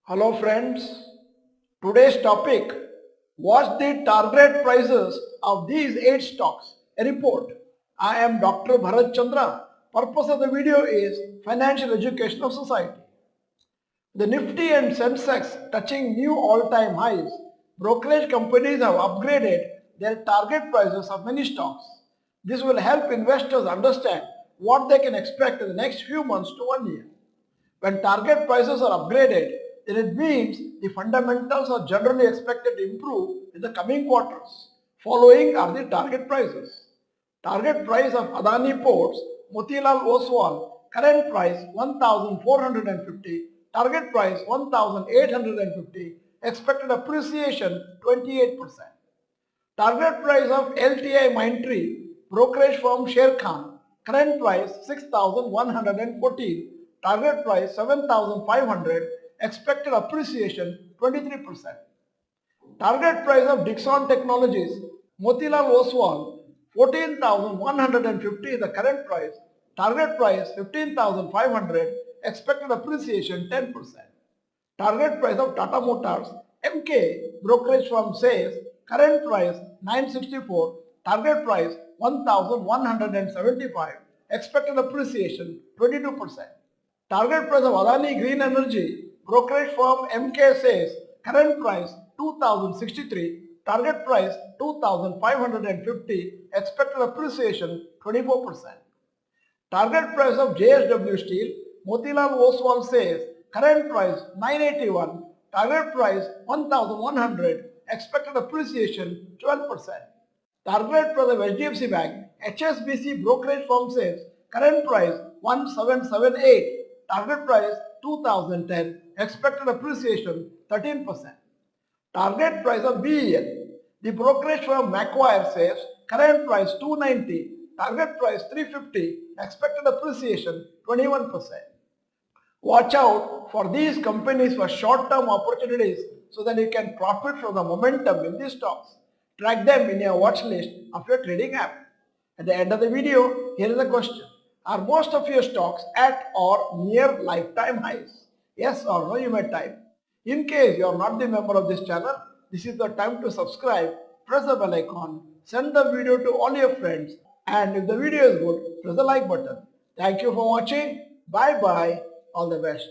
Hello friends, today's topic: what's the target prices of these 8 stocks? A report. I am Dr. Bharath Chandra. Purpose of the video is financial education of society. The Nifty and Sensex touching new all-time highs. Brokerage companies have upgraded their target prices of many stocks. This will help investors understand what they can expect in the next few months to 1 year. When target prices are upgraded, then it means the fundamentals are generally expected to improve in the coming quarters. Following are the target prices. Target price of Adani Ports, Motilal Oswal, current price 1450, target price 1850, expected appreciation 28%. Target price of LTI Mindtree, brokerage firm Sharekhan, current price 6114, target price 7500, expected appreciation 23%. Target price of Dixon Technologies, Motilal Oswal 14,150 is the current price, target price 15,500, expected appreciation 10%. Target price of Tata Motors, MK, brokerage firm says current price 964, target price 1175, expected appreciation 22%. Target price of Adani Green Energy, brokerage firm MK says current price 2063, target price 2550, expected appreciation 24%. Target price of JSW Steel, Motilal Oswal says current price 981, target price 1100, expected appreciation 12%. Target price of HDFC Bank, HSBC brokerage firm says current price 1778, target price 2010, expected appreciation 13%. Target price of BEL, the brokerage firm Macquarie says current price 290, target price 350, expected appreciation 21%. Watch out for these companies for short-term opportunities so that you can profit from the momentum in these stocks. Track them in your watch list of your trading app. At the end of the video, here is a question. Are most of your stocks at or near lifetime highs? Yes or no, you may type. In case you are not the member of this channel, this is the time to subscribe, press the bell icon, send the video to all your friends, and if the video is good, press the like button. Thank you for watching. Bye bye. All the best.